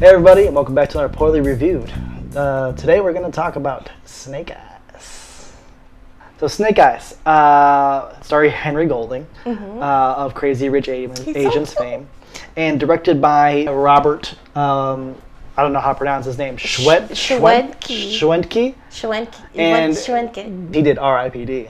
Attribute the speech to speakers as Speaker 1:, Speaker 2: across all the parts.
Speaker 1: Hey everybody, and welcome back to our Poorly Reviewed. Today we're going to talk about Snake Eyes. So Snake Eyes, starring Henry Golding of Crazy Rich Asians fame, and directed by Robert, I don't know how to pronounce his name, Schwentke. And he did R.I.P.D.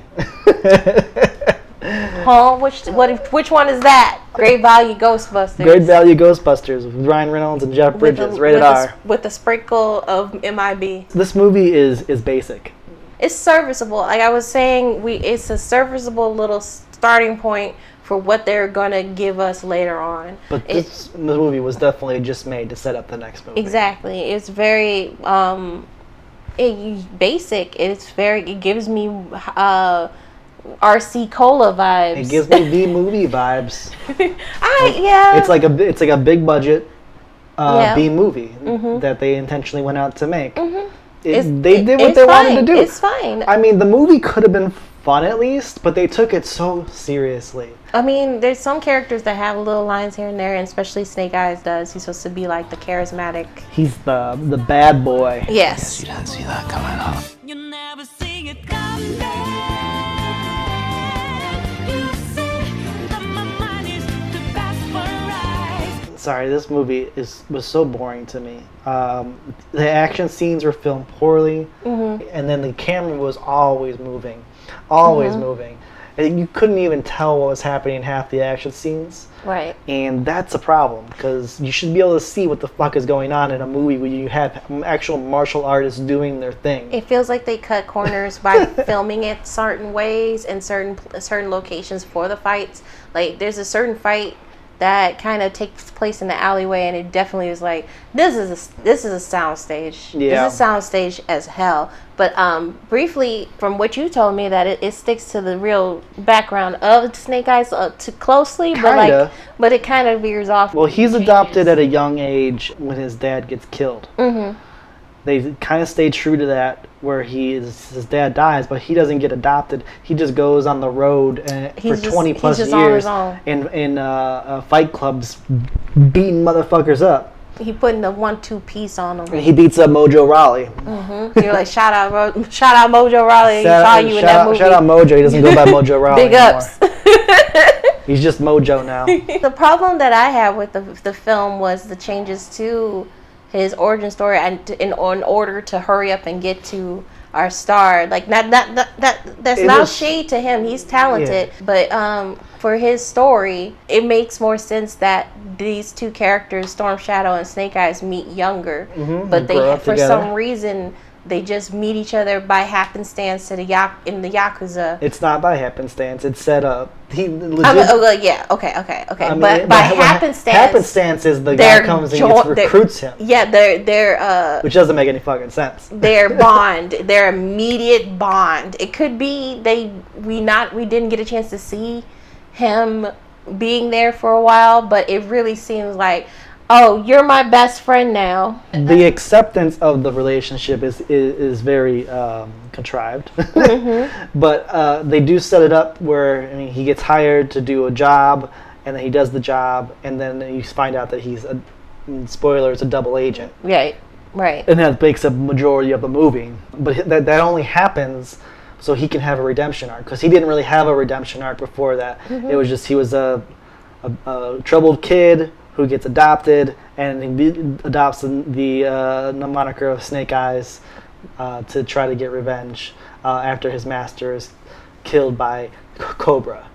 Speaker 2: Huh? Which one is that? Great Value Ghostbusters.
Speaker 1: Great Value Ghostbusters with Ryan Reynolds and Jeff Bridges, rated R.
Speaker 2: With a sprinkle of MIB.
Speaker 1: This movie is basic.
Speaker 2: It's serviceable. Like I was saying, it's a serviceable little starting point for what they're gonna give us later on.
Speaker 1: But this movie was definitely just made to set up the next movie.
Speaker 2: Exactly. It's very basic. It gives me RC Cola vibes.
Speaker 1: It gives me B movie vibes.
Speaker 2: Yeah.
Speaker 1: It's like a big budget B movie that they intentionally went out to make. They did what they wanted to do.
Speaker 2: It's fine.
Speaker 1: I mean, the movie could have been fun at least, but they took it so seriously.
Speaker 2: I mean, there's some characters that have little lines here and there, and especially Snake Eyes does. He's supposed to be like the charismatic.
Speaker 1: He's the bad boy.
Speaker 2: Yes.
Speaker 3: You didn't see that coming up. You never see it coming.
Speaker 1: Sorry, this movie was so boring to me. The action scenes were filmed poorly, and then the camera was always moving. And you couldn't even tell what was happening in half the action scenes.
Speaker 2: Right.
Speaker 1: And that's a problem, because you should be able to see what the fuck is going on in a movie where you have actual martial artists doing their thing.
Speaker 2: It feels like they cut corners by filming it certain ways and certain locations for the fights. Like, there's a certain fight that kind of takes place in the alleyway, and it definitely is like, this is a soundstage.
Speaker 1: Yeah.
Speaker 2: This is a soundstage as hell. But briefly, from what you told me, that it sticks to the real background of Snake Eyes too closely,
Speaker 1: Kinda.
Speaker 2: but it kind of veers off.
Speaker 1: Well, he's adopted at a young age when his dad gets killed. They kind of stay true to that, where his dad dies, but he doesn't get adopted. He just goes on the road for 20 plus years in fight clubs, beating motherfuckers up.
Speaker 2: He putting the 1-2 piece on them.
Speaker 1: And he beats up Mojo Rawley.
Speaker 2: You're like, shout out Mojo Rawley. He saw you in that movie.
Speaker 1: Shout out Mojo. He doesn't go by Mojo Rawley
Speaker 2: Big ups.
Speaker 1: He's just Mojo now.
Speaker 2: The problem that I have with the film was the changes to his origin story, and in order to hurry up and get to our star. Like, that's not shade to him. He's talented, but for his story, it makes more sense that these two characters, Storm Shadow and Snake Eyes, meet younger. But for some reason, they just meet each other by happenstance in the Yakuza.
Speaker 1: It's not by happenstance. It's set up. Okay.
Speaker 2: I mean, but by happenstance.
Speaker 1: Happenstance is the guy comes and recruits him.
Speaker 2: Yeah, they're
Speaker 1: which doesn't make any fucking sense.
Speaker 2: Their bond, their immediate bond. It could be we didn't get a chance to see him being there for a while, but it really seems like, oh, you're my best friend now.
Speaker 1: The acceptance of the relationship is very contrived. But they do set it up where, I mean, he gets hired to do a job, and then he does the job, and then you find out that he's a double agent.
Speaker 2: Right.
Speaker 1: And that makes a majority of the movie. But that only happens so he can have a redemption arc, because he didn't really have a redemption arc before that. It was just he was a troubled kid who gets adopted, and he adopts the moniker of Snake Eyes to try to get revenge after his master is killed by Cobra.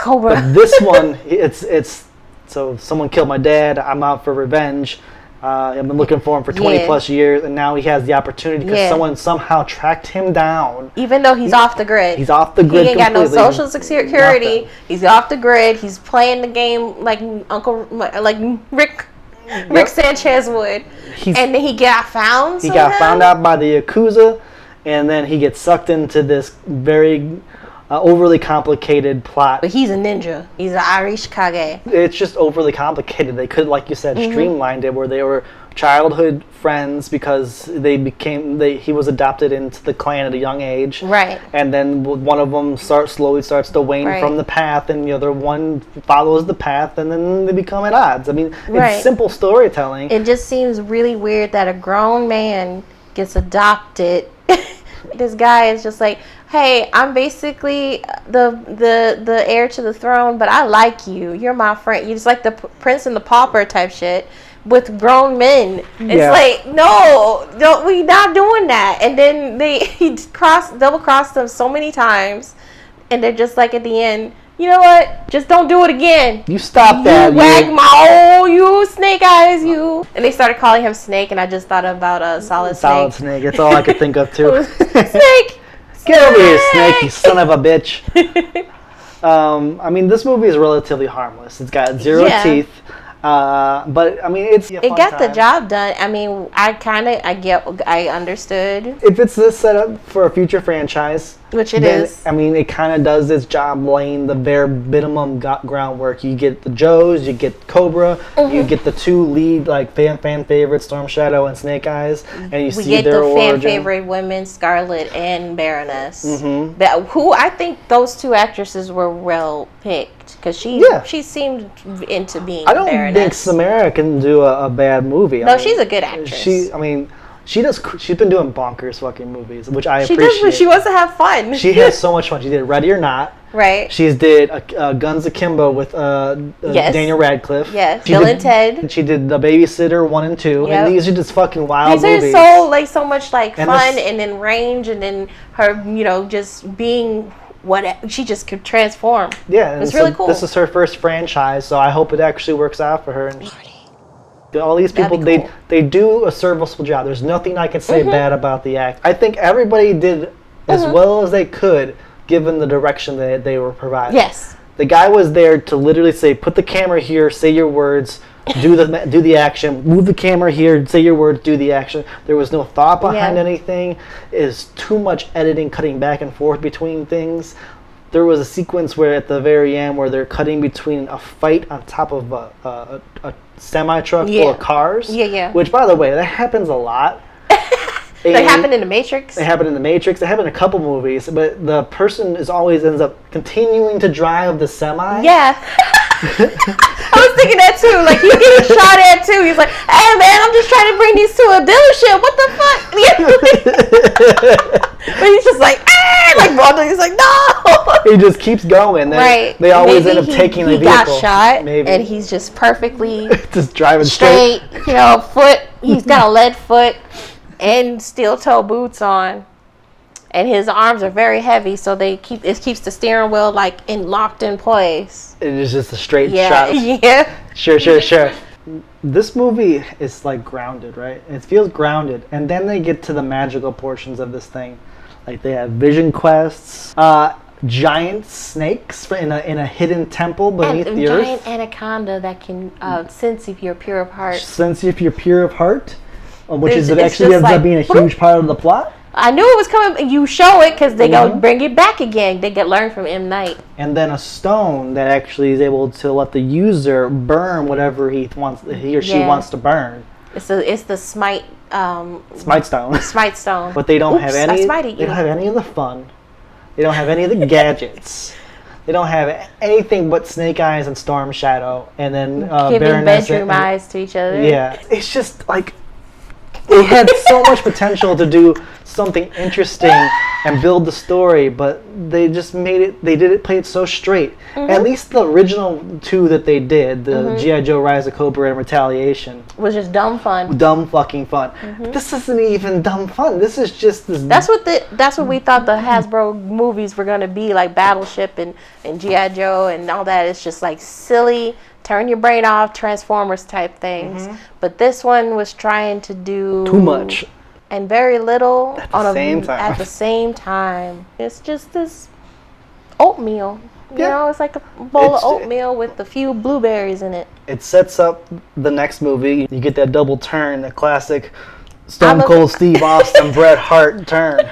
Speaker 1: But this one, it's so someone killed my dad. I'm out for revenge. I've been looking for him for 20 plus years, and now he has the opportunity because someone somehow tracked him down.
Speaker 2: Even though he's off the grid.
Speaker 1: He's off the grid.
Speaker 2: He ain't got no social security. Nothing. He's off the grid. He's playing the game like Rick Sanchez would. And then he got found somehow?
Speaker 1: He got found out by the Yakuza, and then he gets sucked into this very overly complicated plot.
Speaker 2: But he's a ninja. He's an Irish Kage.
Speaker 1: It's just overly complicated. They could, like you said, streamlined it where they were childhood friends because he was adopted into the clan at a young age.
Speaker 2: Right.
Speaker 1: And then one of them slowly starts to wane from the path, and the other one follows the path, and then they become at odds. I mean, it's simple storytelling.
Speaker 2: It just seems really weird that a grown man gets adopted. This guy is just like, hey, I'm basically the heir to the throne, but I like you. You're my friend. You're just like the Prince and the Pauper type shit with grown men. It's like, no, we not doing that. And then he double crossed them so many times, and they're just like at the end, you know what? Just don't do it again.
Speaker 1: You stop that.
Speaker 2: You wag my you Snake Eyes, you. And they started calling him Snake, and I just thought about Solid Snake.
Speaker 1: Solid Snake. That's all I could think of too.
Speaker 2: Snake.
Speaker 1: Get over here, Snake, you son of a bitch. I mean, this movie is relatively harmless. It's got zero teeth. But I mean, it got
Speaker 2: the job done. I mean, I understood.
Speaker 1: If it's this setup for a future franchise,
Speaker 2: which it is,
Speaker 1: I mean, it kind of does its job laying the bare minimum groundwork. You get the Joes, you get Cobra, you get the two lead like fan favorites, Storm Shadow and Snake Eyes, and you see their origin. We get the fan favorite women, Scarlet and Baroness.
Speaker 2: Who I think those two actresses were well picked. Because she seemed into being.
Speaker 1: I don't think Samara can do a bad movie.
Speaker 2: No, she's a good actress. She's
Speaker 1: been doing bonkers fucking movies, which I appreciate.
Speaker 2: She wants to have fun.
Speaker 1: She has so much fun. She did Ready or Not.
Speaker 2: Right.
Speaker 1: She did Guns Akimbo with Daniel Radcliffe.
Speaker 2: Yes. Bill and Ted.
Speaker 1: She did The Babysitter 1 and 2. Yep. And these are just fucking wild movies.
Speaker 2: These are so much like fun and then range and then her, just being. She just could transform.
Speaker 1: Yeah,
Speaker 2: it's really cool.
Speaker 1: This is her first franchise, so I hope it actually works out for her. And all these people, cool. they do a serviceable job. There's nothing I can say bad about the act. I think everybody did as well as they could, given the direction that they were provided.
Speaker 2: Yes.
Speaker 1: The guy was there to literally say, put the camera here, say your words, do the action, move the camera here, say your words, do the action. There was no thought behind anything. It's too much editing, cutting back and forth between things. There was a sequence where at the very end where they're cutting between a fight on top of a semi-truck full of cars.
Speaker 2: Yeah.
Speaker 1: Which, by the way, that happens a lot.
Speaker 2: They happen in The Matrix.
Speaker 1: They happen in The Matrix. They happen in a couple movies, but the person always ends up continuing to drive the semi.
Speaker 2: Yeah. I was thinking that too. Like, he's getting shot at too. He's like, hey man, I'm just trying to bring these to a dealership. What the fuck? But he's just like, he's like, no.
Speaker 1: He just keeps going. They always end up taking the vehicle. He got shot, and
Speaker 2: he's just perfectly
Speaker 1: just driving straight.
Speaker 2: Foot. He's got a lead foot and steel toe boots on. And his arms are very heavy, so it keeps the steering wheel locked in place.
Speaker 1: It is just a straight shot.
Speaker 2: Yeah.
Speaker 1: Sure. This movie is grounded, right? It feels grounded, and then they get to the magical portions of this thing, like they have vision quests, giant snakes in a hidden temple beneath the earth,
Speaker 2: giant anaconda that can sense if you're pure of heart.
Speaker 1: Which actually ends up being a huge part of the plot.
Speaker 2: I knew it was coming. You show it because they go bring it back again. They get learned from M. Night.
Speaker 1: And then a stone that actually is able to let the user burn whatever he or she wants to burn.
Speaker 2: It's the Smyth.
Speaker 1: Smyth stone.
Speaker 2: Smyth stone.
Speaker 1: But they don't have any. They don't have any of the fun. They don't have any of the gadgets. They don't have anything but Snake Eyes and Storm Shadow, and then
Speaker 2: giving
Speaker 1: Baroness
Speaker 2: bedroom eyes to each other.
Speaker 1: Yeah, it's just it had so much potential to do something interesting and build the story, but they just played it so straight. At least the original two that they did, the G.I. Joe Rise of Cobra and Retaliation,
Speaker 2: was just dumb fun.
Speaker 1: Dumb fucking fun. This isn't even dumb fun. This is just this.
Speaker 2: That's what we thought the Hasbro movies were gonna be, like Battleship and G.I. Joe and all that. It's just silly, turn your brain off, Transformers type things. But this one was trying to do
Speaker 1: too much
Speaker 2: and very little
Speaker 1: at the same time.
Speaker 2: It's just this oatmeal. You know, it's like a bowl of oatmeal with a few blueberries in it.
Speaker 1: It sets up the next movie. You get that double turn, the classic Stone Cold Steve Austin, Bret Hart turn.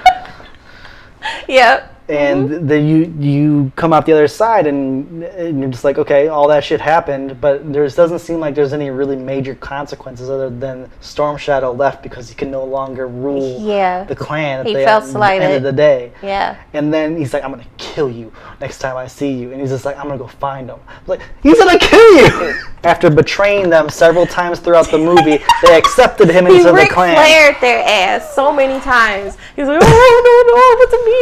Speaker 2: Yep.
Speaker 1: And then you come out the other side, and you're just like, okay, all that shit happened, but there doesn't seem like there's any really major consequences other than Storm Shadow left because he can no longer rule the clan at the end of the day.
Speaker 2: Yeah.
Speaker 1: And then he's like, I'm gonna kill you next time I see you. And he's just like, I'm gonna go find him. Like, he's gonna kill you! After betraying them several times throughout the movie, they accepted him into the clan. He
Speaker 2: flared their ass so many times. He's like, oh, no, what's me?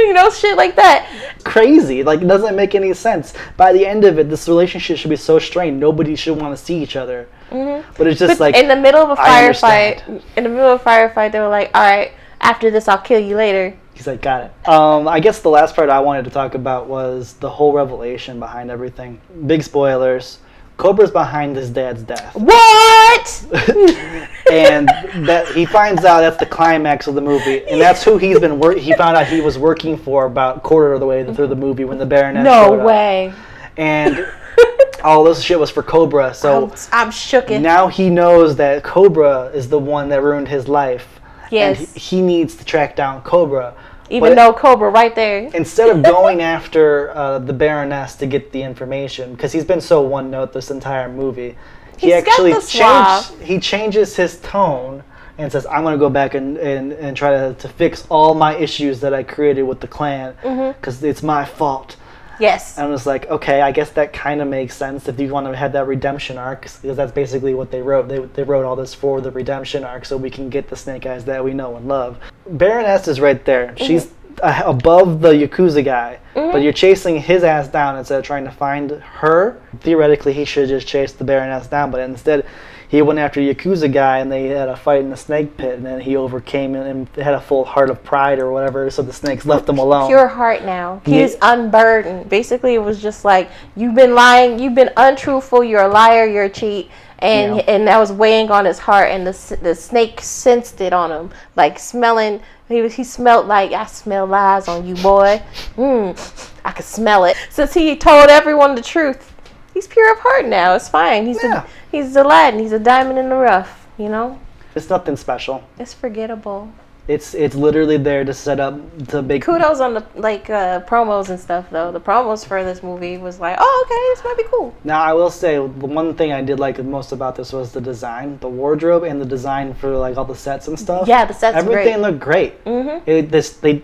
Speaker 2: You know, shit like that.
Speaker 1: Crazy. Like, it doesn't make any sense. By the end of it, this relationship should be so strained. Nobody should want to see each other. But it's just like,
Speaker 2: in the middle of a firefight, they were like, all right, after this, I'll kill you later.
Speaker 1: He's like, got it. I guess the last part I wanted to talk about was the whole revelation behind everything. Big spoilers. Cobra's behind his dad's death.
Speaker 2: What?
Speaker 1: And that he finds out that's the climax of the movie, and that's who he's been he found out he was working for about a quarter of the way through the movie when the Baroness showed up.
Speaker 2: No way.
Speaker 1: And all this shit was for Cobra, so
Speaker 2: I'm shooken.
Speaker 1: Now he knows that Cobra is the one that ruined his life.
Speaker 2: Yes.
Speaker 1: And he needs to track down Cobra.
Speaker 2: Even though Cobra right there.
Speaker 1: Instead of going after the Baroness to get the information, because he's been so one note this entire movie, he actually changes his tone and says, I'm going to go back and try to fix all my issues that I created with the clan, because it's my fault.
Speaker 2: Yes.
Speaker 1: And I was like, okay, I guess that kind of makes sense if you want to have that redemption arc, because that's basically what they wrote. They wrote all this for the redemption arc so we can get the Snake Eyes that we know and love. Baroness is right there. She's above the Yakuza guy, but you're chasing his ass down instead of trying to find her. Theoretically, he should just chase the Baroness down, but instead he went after the Yakuza guy, and they had a fight in the snake pit, and then he overcame and had a full heart of pride or whatever, so the snakes left him alone.
Speaker 2: Pure heart now. He's unburdened. Basically, it was just like, you've been lying, you've been untruthful, you're a liar, you're a cheat, and that was weighing on his heart, and the snake sensed it on him, like smelling. He smelled like, I smell lies on you, boy. I could smell it. Since he told everyone the truth, he's pure of heart now. It's fine. He's a lad, and he's a diamond in the rough, you know?
Speaker 1: It's nothing special.
Speaker 2: It's forgettable.
Speaker 1: It's literally there to set up the big...
Speaker 2: Kudos on the promos and stuff, though. The promos for this movie was like, oh, okay, this might be cool.
Speaker 1: Now, I will say, the one thing I did like the most about this was the design, the wardrobe, and the design for like all the sets and stuff.
Speaker 2: Yeah, the sets
Speaker 1: Everything looked great. They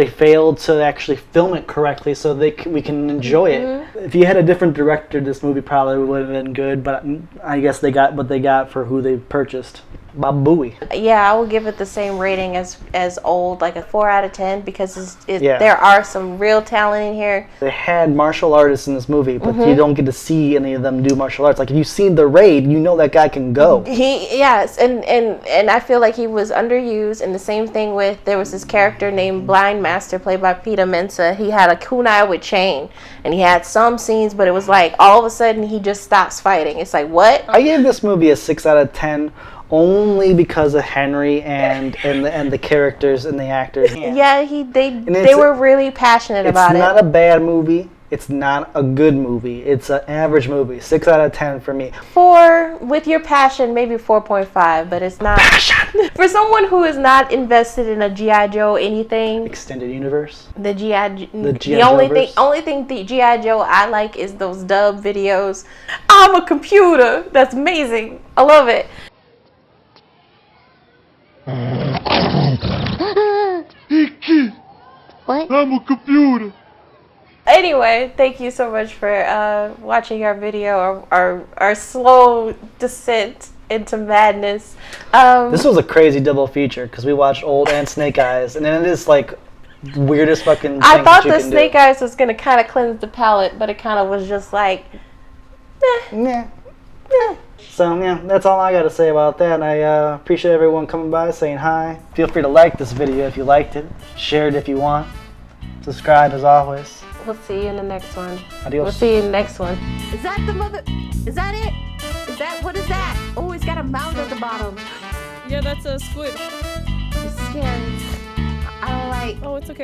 Speaker 1: failed to actually film it correctly so we can enjoy it. If you had a different director, this movie probably would have been good, but I guess they got what they got for who they purchased. Bob Bowie.
Speaker 2: Yeah, I will give it the same rating as Old, like a 4 out of 10, because there are some real talent in here. They
Speaker 1: had martial artists in this movie, but you don't get to see any of them do martial arts. Like, if you've seen The Raid, you know that guy can go.
Speaker 2: And I feel like he was underused, and the same thing with, there was this character named Blind Master, played by Peter Mensa. He had a kunai with chain, and he had some scenes, but it was like, all of a sudden, he just stops fighting. It's like, what?
Speaker 1: I gave this movie a 6 out of 10, only because of Henry and the characters and the actors.
Speaker 2: Yeah, they were really passionate about it.
Speaker 1: It's not a bad movie. It's not a good movie. It's an average movie. 6 out of 10 for me.
Speaker 2: 4, with your passion, maybe 4.5, but it's not. Passion! For someone who is not invested in a G.I. Joe anything.
Speaker 1: Extended universe?
Speaker 2: The only thing the G.I. Joe I like is those dub videos. I'm a computer. That's amazing. I love it. What?
Speaker 4: I'm a computer.
Speaker 2: Anyway, thank you so much for watching our video, our slow descent into madness.
Speaker 1: This was a crazy double feature because we watched Old and Snake Eyes, and then it is like weirdest fucking thing
Speaker 2: I thought the Snake Eyes was gonna kind of cleanse the palate, but it kind of was just like,
Speaker 1: nah. So yeah, that's all I got to say about that. I appreciate everyone coming by, saying hi. Feel free to like this video if you liked it. Share it if you want. Subscribe as always.
Speaker 2: We'll see you in the next one.
Speaker 1: Adios.
Speaker 2: We'll see you in the next one.
Speaker 5: Is that the mother? Is that it? What is that? Oh, it's got a mouth at the bottom.
Speaker 6: Yeah, that's a squid.
Speaker 5: It's scary. I don't like.
Speaker 6: Oh, it's okay.